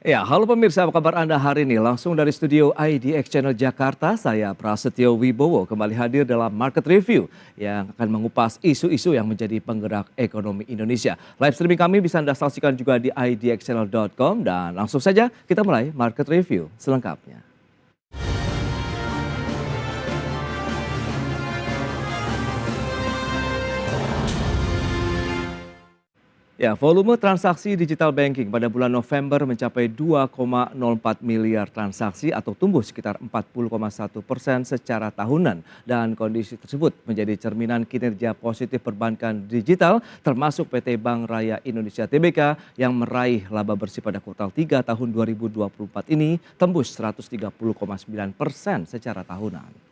Ya, halo pemirsa, apa kabar Anda hari ini? Langsung dari studio IDX Channel Jakarta, saya Prasetyo Wibowo kembali hadir dalam Market Review yang akan mengupas isu-isu yang menjadi penggerak ekonomi Indonesia. Live streaming kami bisa Anda saksikan juga di idxchannel.com dan langsung saja kita mulai Market Review selengkapnya. Ya, volume transaksi digital banking pada bulan November mencapai 2,04 miliar transaksi atau tumbuh sekitar 40,1% secara tahunan. Dan kondisi tersebut menjadi cerminan kinerja positif perbankan digital termasuk PT Bank Raya Indonesia Tbk yang meraih laba bersih pada kuartal 3 tahun 2024 ini tembus 130,9% secara tahunan.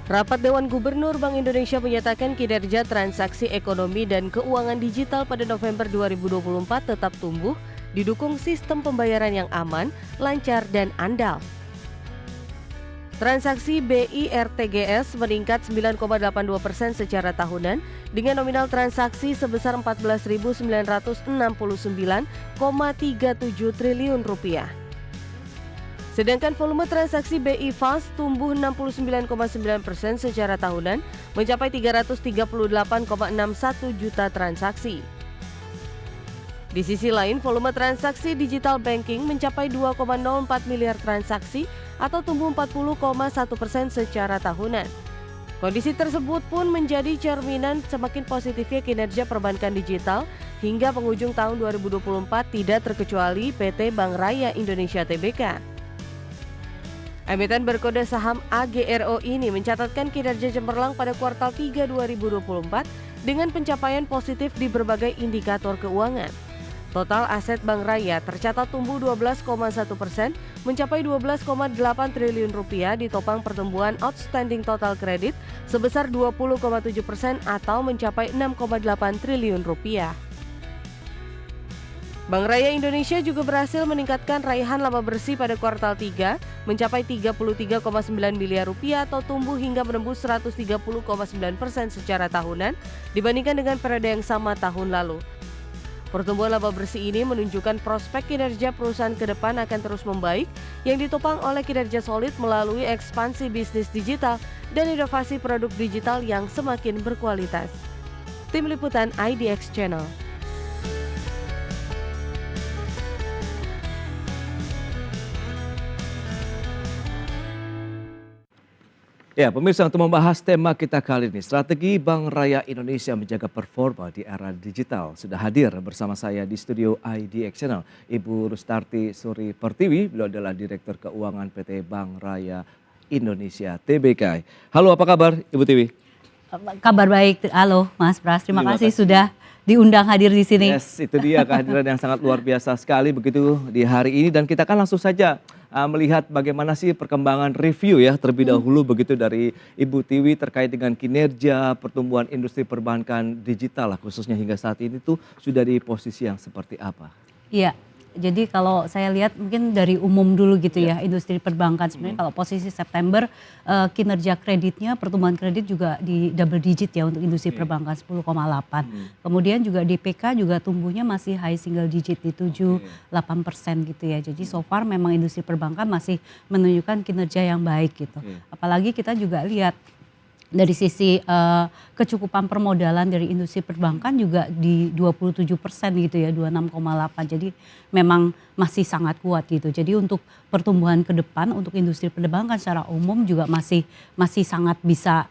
Rapat Dewan Gubernur Bank Indonesia menyatakan kinerja transaksi ekonomi dan keuangan digital pada November 2024 tetap tumbuh, didukung sistem pembayaran yang aman, lancar, dan andal. Transaksi BIRTGS meningkat 9,82% secara tahunan dengan nominal transaksi sebesar 14.969,37 triliun rupiah. Sedangkan volume transaksi BI Fast tumbuh 69,9% secara tahunan mencapai 338,61 juta transaksi. Di sisi lain, volume transaksi digital banking mencapai 2,04 miliar transaksi atau tumbuh 40,1% secara tahunan. Kondisi tersebut pun menjadi cerminan semakin positifnya kinerja perbankan digital hingga penghujung tahun 2024 tidak terkecuali PT Bank Raya Indonesia Tbk. Emiten berkode saham AGRO ini mencatatkan kinerja cemerlang pada kuartal 3 2024 dengan pencapaian positif di berbagai indikator keuangan. Total aset Bank Raya tercatat tumbuh 12,1% mencapai 12,8 triliun rupiah ditopang pertumbuhan outstanding total kredit sebesar 20,7% atau mencapai 6,8 triliun rupiah. Bank Raya Indonesia juga berhasil meningkatkan raihan laba bersih pada kuartal 3 mencapai 33,9 miliar rupiah atau tumbuh hingga menembus 130,9% secara tahunan dibandingkan dengan periode yang sama tahun lalu. Pertumbuhan laba bersih ini menunjukkan prospek kinerja perusahaan ke depan akan terus membaik yang ditopang oleh kinerja solid melalui ekspansi bisnis digital dan inovasi produk digital yang semakin berkualitas. Tim Liputan IDX Channel. Ya, pemirsa, untuk membahas tema kita kali ini, strategi Bank Raya Indonesia menjaga performa di era digital. Sudah hadir bersama saya di studio IDX Channel, Ibu Rustarti Suri Pertiwi, beliau adalah Direktur Keuangan PT Bank Raya Indonesia Tbk. Halo, apa kabar Ibu Tiwi? Kabar baik, halo Mas Pras, terima kasih sudah diundang hadir di sini. Yes, itu dia kehadiran yang sangat luar biasa sekali begitu di hari ini dan kita kan langsung saja melihat bagaimana sih perkembangan review ya terlebih dahulu begitu dari Ibu Tiwi terkait dengan kinerja pertumbuhan industri perbankan digital lah khususnya hingga saat ini tuh sudah di posisi yang seperti apa? Iya, jadi kalau saya lihat mungkin dari umum dulu gitu ya industri perbankan sebenarnya kalau posisi September kinerja kreditnya pertumbuhan kredit juga di double digit ya untuk industri perbankan 10,8. Kemudian juga DPK juga tumbuhnya masih high single digit di 7,8% gitu ya. Jadi so far memang industri perbankan masih menunjukkan kinerja yang baik gitu. Apalagi kita juga lihat dari sisi kecukupan permodalan dari industri perbankan juga di 27% gitu ya, 26,8. Jadi memang masih sangat kuat gitu. Jadi untuk pertumbuhan ke depan untuk industri perbankan secara umum juga masih sangat bisa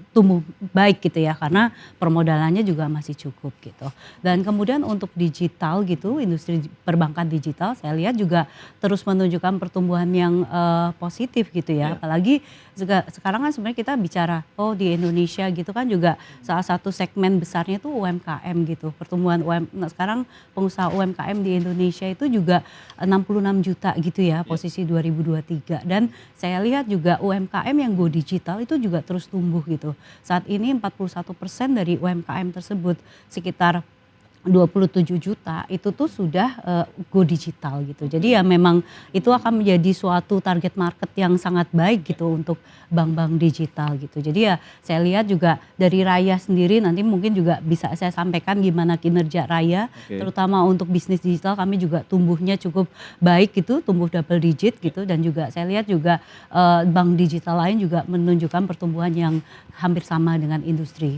tumbuh baik gitu ya karena permodalannya juga masih cukup gitu. Dan kemudian untuk digital gitu, industri perbankan digital saya lihat juga terus menunjukkan pertumbuhan yang positif gitu ya. Apalagi sekarang kan sebenarnya kita bicara di Indonesia gitu kan juga salah satu segmen besarnya itu UMKM gitu. Pertumbuhan sekarang pengusaha UMKM di Indonesia itu juga 66 juta gitu ya posisi 2023 dan saya lihat juga UMKM yang go digital itu juga terus tumbuh gitu. Saat ini 41% dari UMKM tersebut sekitar 27 juta itu tuh sudah go digital gitu. Jadi ya memang itu akan menjadi suatu target market yang sangat baik gitu untuk bank-bank digital gitu. Jadi ya saya lihat juga dari Raya sendiri nanti mungkin juga bisa saya sampaikan gimana kinerja Raya, terutama untuk bisnis digital kami juga tumbuhnya cukup baik gitu, tumbuh double digit gitu, dan juga saya lihat juga bank digital lain juga menunjukkan pertumbuhan yang hampir sama dengan industri.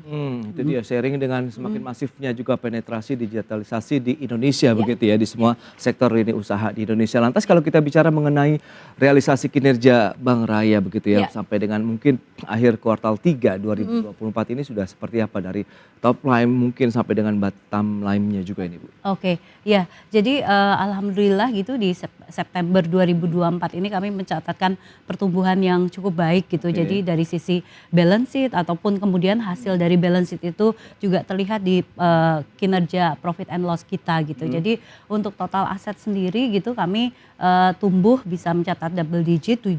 Itu dia sharing dengan semakin masifnya juga penetrasi digitalisasi di Indonesia begitu ya, di semua sektor ini usaha di Indonesia. Lantas kalau kita bicara mengenai realisasi kinerja Bank Raya begitu ya, sampai dengan mungkin akhir kuartal 3 2024 ini sudah seperti apa dari top line mungkin sampai dengan bottom line-nya juga ini Bu? Oke, ya. Jadi alhamdulillah gitu di September 2024 ini kami mencatatkan pertumbuhan yang cukup baik gitu. Jadi dari sisi balance sheet ataupun kemudian hasil dari balance sheet itu juga terlihat di kinerja profit and loss kita gitu. Jadi untuk total aset sendiri gitu kami tumbuh bisa mencatat double digit 12%,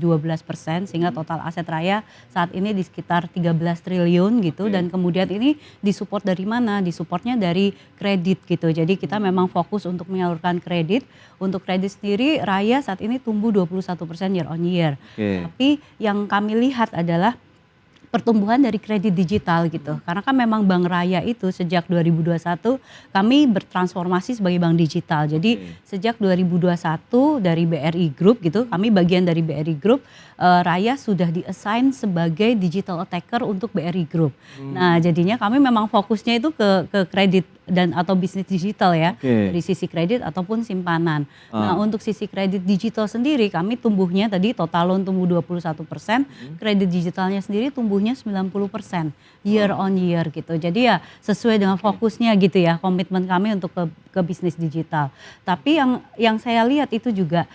sehingga total aset Raya saat ini di sekitar 13 triliun gitu. Dan kemudian ini disupport dari mana? Disupportnya dari kredit gitu. Jadi kita memang fokus untuk menyalurkan kredit. Untuk kredit sendiri Raya saat ini tumbuh 21% year on year. Tapi yang kami lihat adalah pertumbuhan dari kredit digital gitu. Karena kan memang Bank Raya itu sejak 2021 kami bertransformasi sebagai bank digital. Jadi sejak 2021 dari BRI Group gitu, kami bagian dari BRI Group, Raya sudah di-assign sebagai digital attacker untuk BRI Group. Nah, jadinya kami memang fokusnya itu ke kredit dan atau bisnis digital ya, dari sisi kredit ataupun simpanan. Nah, untuk sisi kredit digital sendiri kami tumbuhnya tadi total loan tumbuh 21%, kredit digitalnya sendiri tumbuhnya 90% year on year gitu. Jadi ya sesuai dengan fokusnya gitu ya, komitmen kami untuk ke bisnis digital. Tapi yang saya lihat itu juga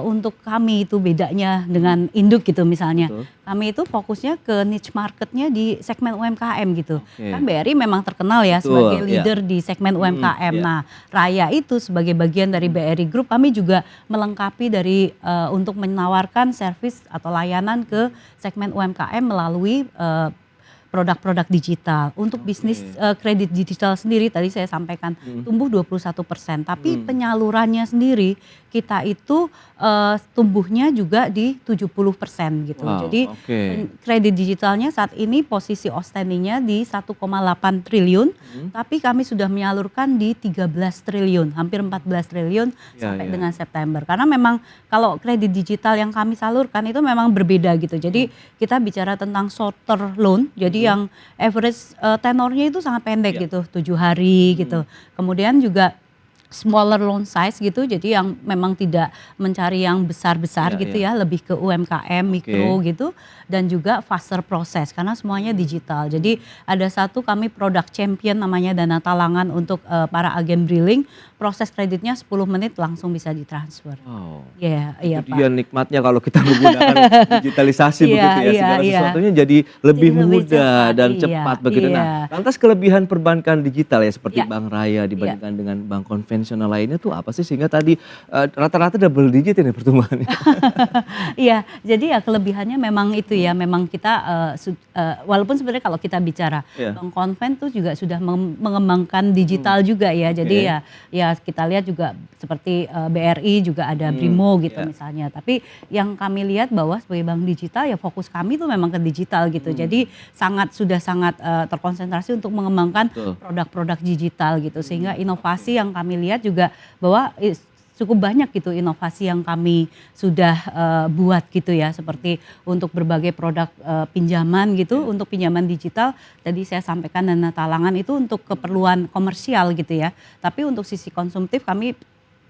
untuk kami itu bedanya dengan induk gitu misalnya. Kami itu fokusnya ke niche marketnya di segmen UMKM gitu. Kan BRI memang terkenal ya sebagai leader di segmen UMKM. Nah, Raya itu sebagai bagian dari BRI Group kami juga melengkapi dari untuk menawarkan servis atau layanan ke segmen UMKM melalui produk-produk digital. Untuk bisnis kredit digital sendiri tadi saya sampaikan tumbuh 21%, tapi penyalurannya sendiri kita itu tumbuhnya juga di 70% gitu. Jadi kredit digitalnya saat ini posisi outstandingnya di 1,8 triliun, tapi kami sudah menyalurkan di 13 triliun, hampir 14 triliun sampai dengan September. Karena memang kalau kredit digital yang kami salurkan itu memang berbeda gitu. Jadi kita bicara tentang shorter loan, jadi yang average tenornya itu sangat pendek gitu, 7 hari gitu. Kemudian juga smaller loan size gitu, jadi yang memang tidak mencari yang besar-besar gitu ya, lebih ke UMKM, mikro gitu, dan juga faster proses karena semuanya digital. Jadi ada satu kami produk champion namanya Dana Talangan untuk para agen briling, proses kreditnya 10 menit langsung bisa ditransfer. Iya Itu dia nikmatnya kalau kita menggunakan digitalisasi begitu ya, segala sesuatunya jadi lebih mudah dan cepat begitu. Nah, lantas kelebihan perbankan digital ya seperti Bank Raya dibandingkan dengan bank konvensional lainnya tuh apa sih sehingga tadi rata-rata double digit ini pertumbuhannya? Iya, jadi ya kelebihannya memang itu ya, memang kita walaupun sebenarnya kalau kita bicara bank konven tuh juga sudah mengembangkan digital juga ya. Jadi ya kita lihat juga seperti BRI juga ada Brimo gitu misalnya. Tapi yang kami lihat bahwa sebagai bank digital ya fokus kami tuh memang ke digital gitu. Jadi sudah sangat terkonsentrasi untuk mengembangkan produk-produk digital gitu. Sehingga inovasi yang kami lihat juga bahwa cukup banyak gitu inovasi yang kami sudah buat gitu ya, seperti untuk berbagai produk pinjaman gitu, untuk pinjaman digital tadi saya sampaikan Dana Talangan itu untuk keperluan komersial gitu ya, tapi untuk sisi konsumtif kami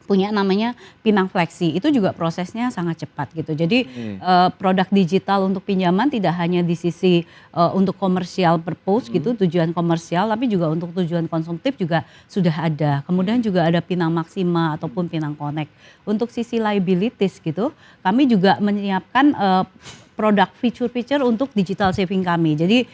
punya namanya Pinang Fleksi, itu juga prosesnya sangat cepat gitu. Jadi produk digital untuk pinjaman tidak hanya di sisi untuk komersial purpose gitu, tujuan komersial, tapi juga untuk tujuan konsumtif juga sudah ada. Kemudian juga ada Pinang Maksima ataupun Pinang Connect. Untuk sisi liabilities gitu, kami juga menyiapkan produk feature-feature untuk digital saving kami. Jadi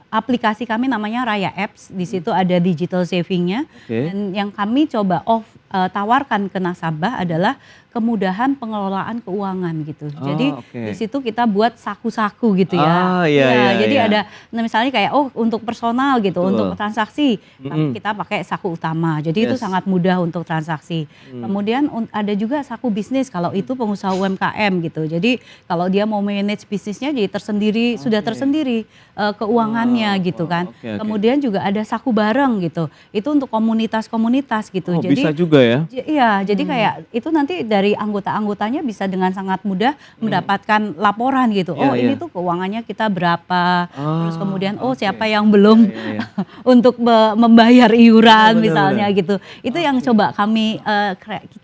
aplikasi kami namanya Raya Apps, di situ ada digital savingnya. Dan yang kami coba tawarkan ke nasabah adalah kemudahan pengelolaan keuangan gitu. Jadi oke. di situ kita buat saku-saku gitu ya. Iya, iya, Jadi iya. ada misalnya kayak untuk personal gitu, Betul. untuk transaksi Mm-mm. kita pakai saku utama. Jadi itu Yes. sangat mudah untuk transaksi. Kemudian ada juga saku bisnis kalau itu pengusaha UMKM gitu. Jadi kalau dia mau manage bisnisnya jadi tersendiri, sudah tersendiri keuangannya gitu kan. oke, oke. Kemudian juga ada saku bareng gitu. Itu untuk komunitas-komunitas gitu. Oh, Jadi bisa juga ya. Iya, jadi kayak itu nanti dari anggota-anggotanya bisa dengan sangat mudah mendapatkan laporan gitu. Iya, Oh, ini iya. tuh keuangannya kita berapa. Terus kemudian oke. siapa yang belum Iya, iya. untuk membayar iuran Benar, misalnya benar. gitu. Itu yang coba kami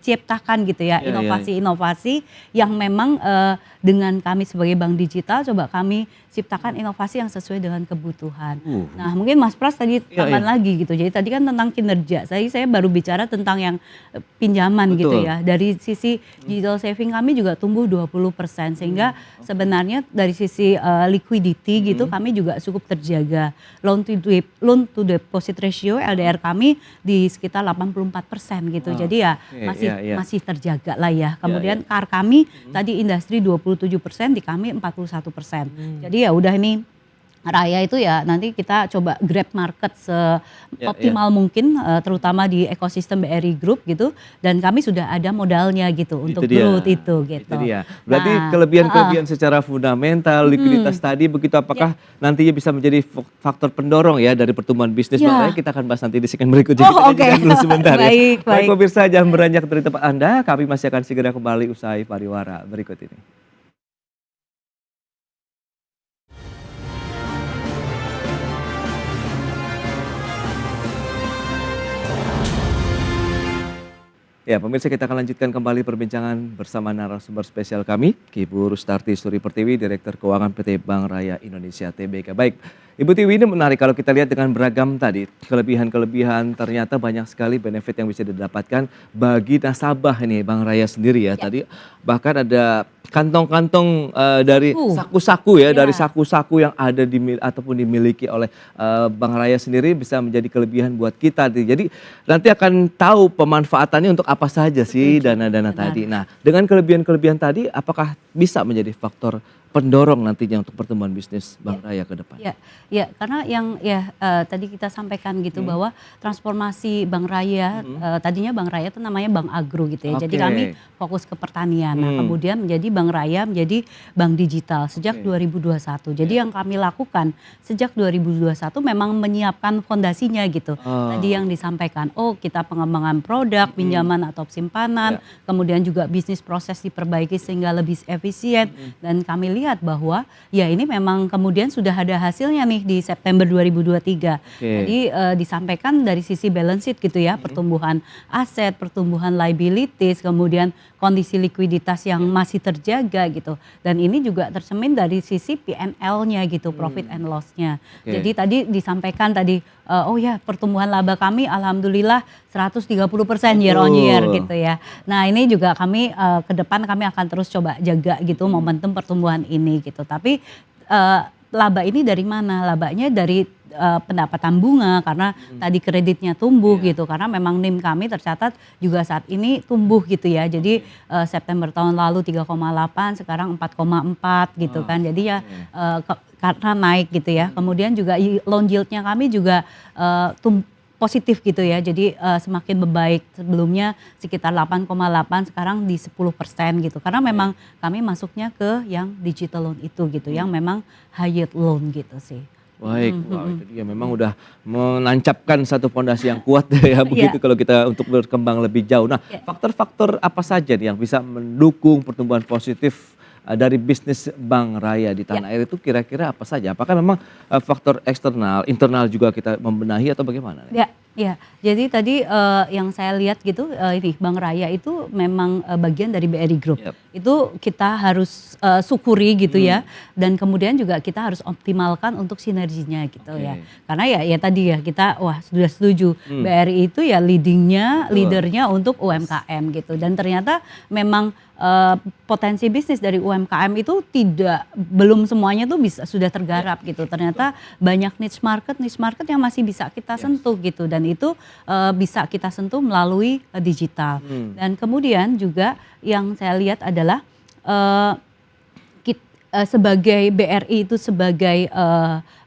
ciptakan gitu ya, Iya, iya, iya. inovasi-inovasi yang memang dengan kami sebagai bank digital coba kami ciptakan inovasi yang sesuai dengan kebutuhan. Nah, mungkin Mas Pras tadi Iya, tambahan iya. lagi gitu. Jadi tadi kan tentang kinerja. Saya baru bicara tentang yang pinjaman gitu Betul. ya. Dari sisi digital saving kami juga tumbuh 20% sehingga sebenarnya dari sisi liquidity gitu kami juga cukup terjaga. Loan to deposit ratio LDR kami di sekitar 84% gitu. Jadi ya oke, iya. masih terjaga lah ya. Kemudian CAR kami tadi industri 27%, di kami 41%. Jadi ya udah ini Raya itu ya nanti kita coba grab market seoptimal mungkin terutama di ekosistem BRI Group gitu, dan kami sudah ada modalnya gitu untuk dia. growth itu gitu. Itu dia. Berarti Nah, kelebihan-kelebihan secara fundamental, likuiditas tadi begitu apakah nantinya bisa menjadi faktor pendorong ya dari pertumbuhan bisnis Ya. Bank Raya? Kita akan bahas nanti di segmen berikutnya. Oh, Kita jeda oke. dulu sebentar ya. Baik, baik. Pemirsa, jangan beranjak dari tempat Anda, kami masih akan segera kembali usai pariwara berikut ini. Ya, pemirsa, kita akan lanjutkan kembali perbincangan bersama narasumber spesial kami, Ibu Rustarti Suri Pertiwi, Direktur Keuangan PT Bank Raya Indonesia Tbk. Baik, Ibu Tiwi, ini menarik kalau kita lihat dengan beragam tadi kelebihan-kelebihan, ternyata banyak sekali benefit yang bisa didapatkan bagi nasabah ini Bank Raya sendiri ya. Tadi bahkan ada kantong-kantong dari saku-saku ya, dari saku-saku yang ada ataupun dimiliki oleh Bank Raya sendiri bisa menjadi kelebihan buat kita. Jadi nanti akan tahu pemanfaatannya untuk apa saja sih dana-dana tadi. Nah, dengan kelebihan-kelebihan tadi apakah bisa menjadi faktor pendorong nantinya untuk pertumbuhan bisnis Bank Raya ke depan? Ya, karena yang tadi kita sampaikan gitu bahwa transformasi Bank Raya, tadinya Bank Raya itu namanya Bank Agro gitu ya. Jadi Oke. kami fokus ke pertanian. Nah, kemudian menjadi Bank Raya menjadi bank digital sejak 2021. Jadi yang kami lakukan sejak 2021 memang menyiapkan fondasinya gitu. Tadi yang disampaikan, kita pengembangan produk, pinjaman atau simpanan, kemudian juga bisnis proses diperbaiki sehingga lebih efisien, dan kami lihat bahwa ya ini memang kemudian sudah ada hasilnya nih di September 2023. Jadi disampaikan dari sisi balance sheet gitu ya, pertumbuhan aset, pertumbuhan liabilities, kemudian kondisi likuiditas yang masih terjaga gitu. Dan ini juga tercermin dari sisi P&L-nya gitu, profit and loss-nya. Jadi tadi disampaikan tadi, pertumbuhan laba kami alhamdulillah 130% year on year gitu ya. Nah, ini juga kami ke depan kami akan terus coba jaga gitu momentum pertumbuhan ini gitu. Tapi laba ini dari mana? Labanya dari pendapatan bunga karena tadi kreditnya tumbuh gitu, karena memang NIM kami tercatat juga saat ini tumbuh gitu ya. Jadi September tahun lalu 3,8, sekarang 4,4 gitu kan. Jadi ya karena naik gitu ya. Kemudian juga loan yield-nya kami juga positif gitu ya, jadi semakin membaik, sebelumnya sekitar 8,8 sekarang di 10% gitu, karena memang kami masuknya ke yang digital loan itu gitu, yang memang high yield loan gitu sih. Baik, itu dia memang udah menancapkan satu fondasi yang kuat ya begitu kalau kita untuk berkembang lebih jauh. Nah, faktor-faktor apa saja nih yang bisa mendukung pertumbuhan positif dari bisnis Bank Raya di tanah air itu kira-kira apa saja? Apakah memang faktor eksternal, internal juga kita membenahi atau bagaimana? Ya, jadi tadi yang saya lihat gitu, ini Bank Raya itu memang bagian dari BRI Group. Itu kita harus syukuri gitu ya, dan kemudian juga kita harus optimalkan untuk sinerginya gitu ya. Karena ya tadi ya kita sudah setuju BRI itu ya leadernya untuk UMKM gitu, dan ternyata memang potensi bisnis dari UMKM itu belum semuanya tuh sudah tergarap gitu. Ternyata banyak niche market yang masih bisa kita sentuh gitu, dan itu bisa kita sentuh melalui digital. Dan kemudian juga yang saya lihat adalah sebagai BRI itu sebagai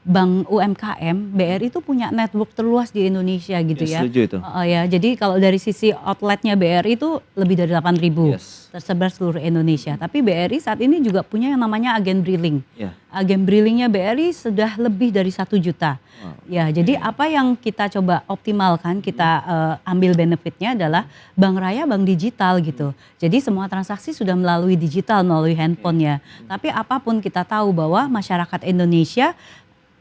bank UMKM, BRI itu punya network terluas di Indonesia gitu ya. Setuju itu. Ya, jadi kalau dari sisi outletnya BRI itu lebih dari 8.000 tersebar seluruh Indonesia. Tapi BRI saat ini juga punya yang namanya agen briling. Agen brilingnya BRI sudah lebih dari 1 juta. Ya, jadi apa yang kita coba optimalkan, kita ambil benefitnya adalah Bank Raya, bank digital gitu. Jadi semua transaksi sudah melalui digital, melalui handphone ya. Tapi apapun kita tahu bahwa masyarakat Indonesia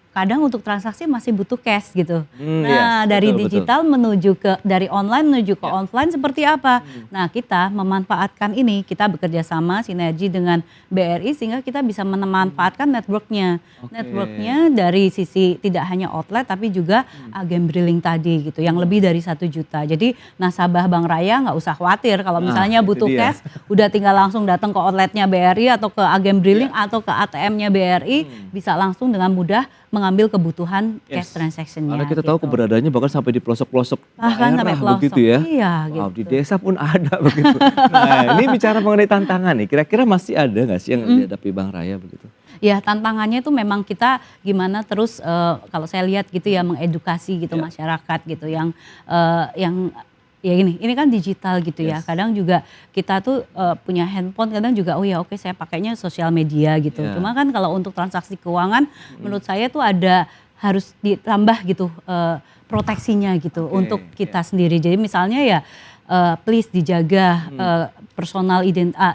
kadang untuk transaksi masih butuh cash gitu. Nah, dari digital menuju dari online menuju ke offline seperti apa? Nah, kita memanfaatkan ini, kita bekerja sama sinergi dengan BRI sehingga kita bisa memanfaatkan networknya. Networknya dari sisi tidak hanya outlet tapi juga agen briling tadi gitu, yang lebih dari 1 juta. Jadi nasabah Bank Raya nggak usah khawatir kalau misalnya butuh cash, udah tinggal langsung datang ke outletnya BRI atau ke agen briling atau ke ATM-nya BRI, bisa langsung dengan mudah mengambil kebutuhan cash transaction-nya. Karena kita tahu keberadaannya bahkan sampai di pelosok-pelosok daerah begitu ya. Iya, wow, gitu. di desa pun ada begitu. Nah, ini bicara mengenai tantangan nih, kira-kira masih ada nggak sih yang dihadapi Bank Raya begitu? Ya, tantangannya itu memang kita gimana terus kalau saya lihat gitu ya, mengedukasi gitu masyarakat gitu yang ya ini kan digital gitu ya. Kadang juga kita tuh punya handphone, kadang juga oh ya oke, saya pakainya sosial media gitu. Cuma kan kalau untuk transaksi keuangan menurut saya tuh harus ditambah gitu proteksinya gitu untuk kita sendiri. Jadi misalnya ya please dijaga personal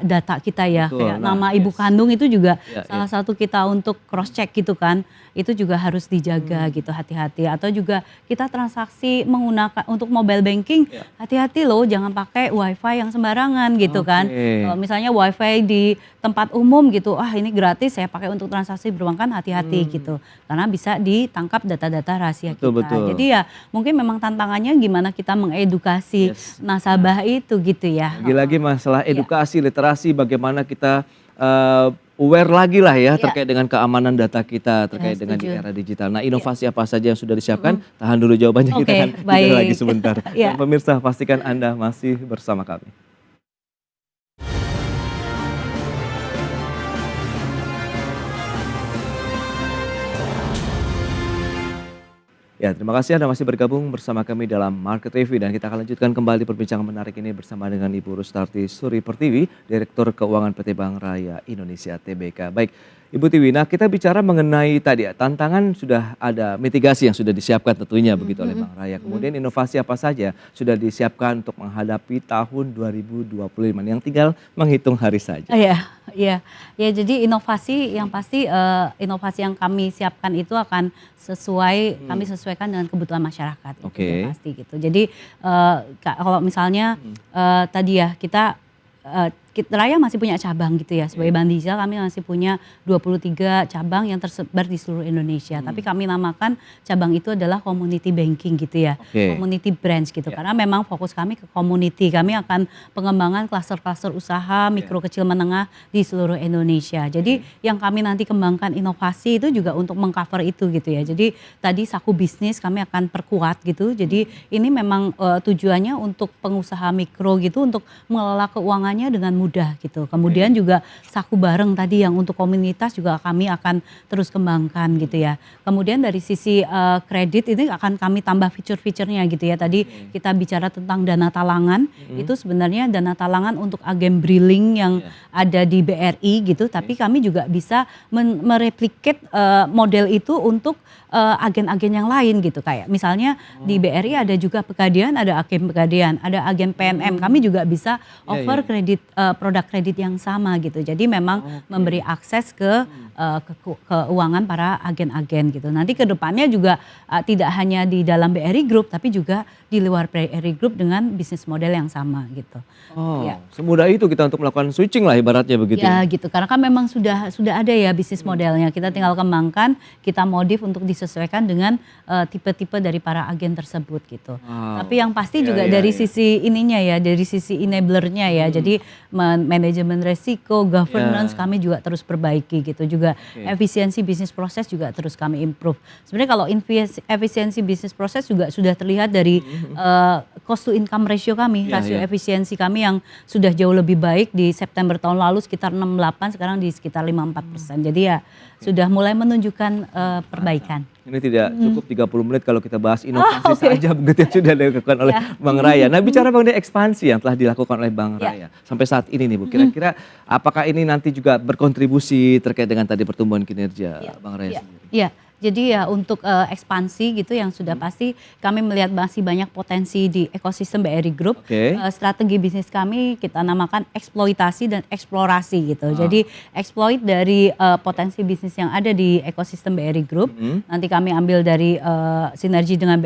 data kita ya. Kayak nama ibu kandung itu juga salah satu kita untuk cross check gitu kan. Itu juga harus dijaga gitu, hati-hati. Atau juga kita transaksi menggunakan untuk mobile banking, hati-hati loh, jangan pakai wifi yang sembarangan gitu kan. Kalau misalnya wifi di tempat umum gitu, ini gratis saya pakai untuk transaksi perbankan, hati-hati gitu. Karena bisa ditangkap data-data rahasia kita. Jadi ya mungkin memang tantangannya gimana kita mengedukasi nasabah itu gitu ya. Lagi-lagi masalah edukasi, literasi, bagaimana kita aware lagi lah ya terkait dengan keamanan data kita, terkait dengan di era digital. Nah, inovasi apa saja yang sudah disiapkan? Tahan dulu jawabannya, kita akan bicara lagi sebentar. Dan pemirsa, pastikan Anda masih bersama kami. Ya, terima kasih Anda masih bergabung bersama kami dalam Market Review, dan kita akan lanjutkan kembali perbincangan menarik ini bersama dengan Ibu Rustarti Suri Pertiwi, Direktur Keuangan PT Bank Raya Indonesia Tbk. Baik, Ibu Tiwi, nah kita bicara mengenai tadi ya, tantangan sudah ada, mitigasi yang sudah disiapkan tentunya begitu oleh Bank Raya. Kemudian inovasi apa saja sudah disiapkan untuk menghadapi tahun 2025 yang tinggal menghitung hari saja. Ya, jadi inovasi yang pasti inovasi yang kami siapkan itu akan kami sesuaikan dengan kebutuhan masyarakat. Itu pasti gitu. Jadi kalau misalnya tadi ya kita Raya masih punya cabang gitu ya. Sebagai bank digital kami masih punya 23 cabang yang tersebar di seluruh Indonesia. Tapi kami namakan cabang itu adalah community banking gitu ya. Community branch gitu. Karena memang fokus kami ke community. Kami akan pengembangan klaster-klaster usaha mikro kecil menengah di seluruh Indonesia. Jadi yang kami nanti kembangkan inovasi itu juga untuk mengcover itu gitu ya. Jadi tadi saku bisnis kami akan perkuat gitu. Jadi ini memang tujuannya untuk pengusaha mikro gitu, untuk mengelola keuangannya dengan mudah gitu. Kemudian juga saku bareng tadi yang untuk komunitas juga kami akan terus kembangkan gitu ya. Kemudian dari sisi kredit ini akan kami tambah fitur-fiturnya gitu ya. Tadi kita bicara tentang dana talangan, itu sebenarnya dana talangan untuk agen briling yang ada di BRI gitu, tapi kami juga bisa mereplikat model itu untuk agen-agen yang lain gitu. Kayak misalnya di BRI ada juga Pegadaian, ada agen Pegadaian, ada agen PNM. Kami juga bisa offer kredit, produk kredit yang sama gitu. Jadi memang memberi akses ke keuangan para agen-agen gitu. Nanti ke depannya juga tidak hanya di dalam BRI Group tapi juga di luar BRI Group dengan bisnis model yang sama gitu. Semudah itu kita untuk melakukan switching lah ibaratnya begitu. Ya gitu, karena kan memang sudah ada ya bisnis modelnya. Kita tinggal kembangkan, kita modif untuk disesuaikan dengan tipe-tipe dari para agen tersebut gitu. Tapi yang pasti juga dari sisi ininya ya, dari sisi enablernya ya. Jadi manajemen resiko, governance Ya. kami juga terus perbaiki gitu. Juga Oke. efisiensi bisnis proses juga terus kami improve. Sebenarnya kalau efisiensi bisnis proses juga sudah terlihat dari cost to income ratio kami, Ya, rasio ya. efisiensi kami yang sudah jauh lebih baik di September tahun lalu sekitar 68, sekarang di sekitar 54%. Jadi ya sudah mulai menunjukkan perbaikan. Ini tidak cukup 30 menit kalau kita bahas inovasi oke. saja begitu yang sudah dilakukan oleh Ya. Bang Raya. Nah, bicara mengenai ekspansi yang telah dilakukan oleh Bang Ya. Raya sampai saat ini nih Bu, kira-kira apakah ini nanti juga berkontribusi terkait dengan tadi pertumbuhan kinerja Bang Raya sendiri? Iya, jadi ya untuk ekspansi gitu yang sudah pasti kami melihat masih banyak potensi di ekosistem BRI Group. Oke. Strategi bisnis kami kita namakan eksploitasi dan eksplorasi gitu. Jadi exploit dari potensi bisnis yang ada di ekosistem BRI Group. Nanti kami ambil dari sinergi dengan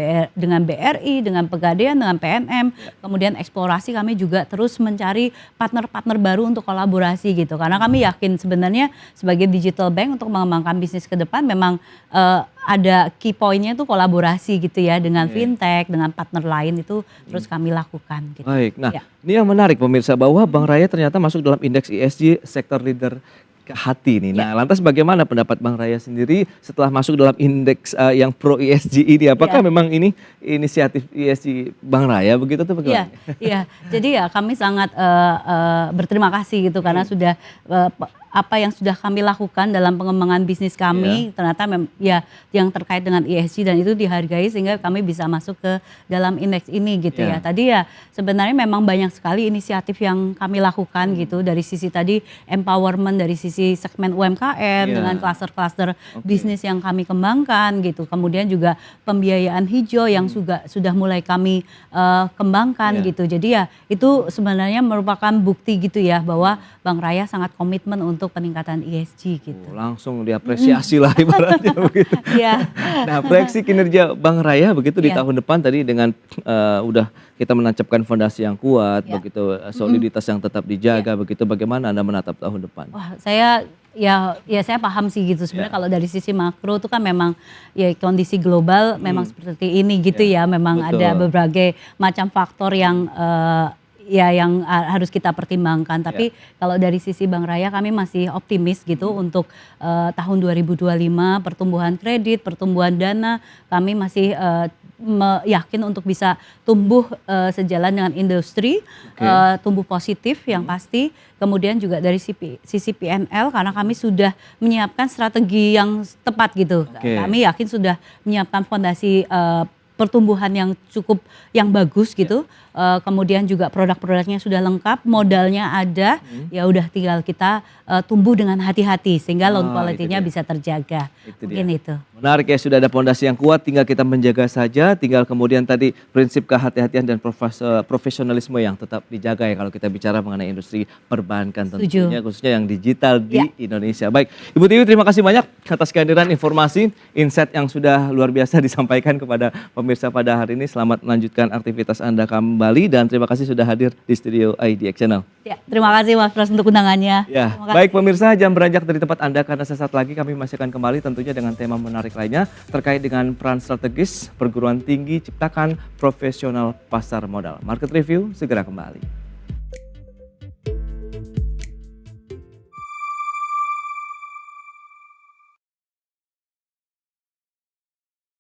BRI, dengan Pegadaian, dengan PNM. Kemudian eksplorasi kami juga terus mencari partner-partner baru untuk kolaborasi gitu. Karena kami yakin sebenarnya sebagai digital bank untuk mengembangkan bisnis ke depan memang ada key point-nya itu kolaborasi gitu ya dengan fintech, dengan partner lain itu terus kami lakukan gitu. Baik, nah Ya. ini yang menarik pemirsa bahwa Bang Raya ternyata masuk dalam indeks ESG sektor leader ke hati nih. Nah, lantas bagaimana pendapat Bang Raya sendiri setelah masuk dalam indeks yang pro ESG ini? Apakah memang ini inisiatif ESG Bang Raya begitu tuh Iya, bagaimana? iya. Jadi ya kami sangat berterima kasih gitu karena sudah apa yang sudah kami lakukan dalam pengembangan bisnis kami ternyata ya yang terkait dengan ESG dan itu dihargai sehingga kami bisa masuk ke dalam indeks ini gitu ya. Tadi ya sebenarnya memang banyak sekali inisiatif yang kami lakukan gitu dari sisi tadi empowerment dari sisi segmen UMKM dengan klaster-klaster bisnis yang kami kembangkan gitu. Kemudian juga pembiayaan hijau yang sudah mulai kami kembangkan gitu. Jadi ya itu sebenarnya merupakan bukti gitu ya bahwa Bang Raya sangat komitmen untuk peningkatan ESG gitu. Langsung diapresiasi lah ibaratnya begitu. Iya. Nah, proyeksi kinerja Bang Raya begitu di Iya. tahun depan tadi dengan udah kita menancapkan fondasi yang kuat, begitu soliditas yang tetap dijaga, begitu bagaimana Anda menatap tahun depan? Wah, saya saya paham sih gitu sebenarnya kalau dari sisi makro itu kan memang ya kondisi global memang seperti ini gitu ya, memang betul. ada berbagai macam faktor yang yang harus kita pertimbangkan. Tapi kalau dari sisi Bang Raya kami masih optimis gitu untuk tahun 2025 pertumbuhan kredit, pertumbuhan dana kami masih yakin untuk bisa tumbuh sejalan dengan industri, tumbuh positif yang pasti. Kemudian juga dari sisi PNL karena kami sudah menyiapkan strategi yang tepat gitu. Kami yakin sudah menyiapkan fondasi pertumbuhan yang cukup yang bagus gitu. Kemudian juga produk-produknya sudah lengkap, modalnya ada, ya udah tinggal kita tumbuh dengan hati-hati sehingga loan quality-nya bisa terjaga. Mungkin itu. Menarik ya, sudah ada fondasi yang kuat, tinggal kita menjaga saja, tinggal kemudian tadi prinsip kehati-hatian dan profesionalisme yang tetap dijaga ya kalau kita bicara mengenai industri perbankan tentunya, khususnya yang digital di Indonesia. Baik, Ibu Tiwi terima kasih banyak atas kehadiran informasi, insight yang sudah luar biasa disampaikan kepada pemirsa pada hari ini. Selamat melanjutkan aktivitas Anda kembali dan terima kasih sudah hadir di studio IDX Channel. Ya, terima kasih Mas Pras untuk undangannya. Ya, baik pemirsa, jam beranjak dari tempat Anda karena sesaat lagi kami masih akan kembali tentunya dengan tema menarik lainnya terkait dengan peran strategis perguruan tinggi ciptakan profesional pasar modal. Market Review segera kembali.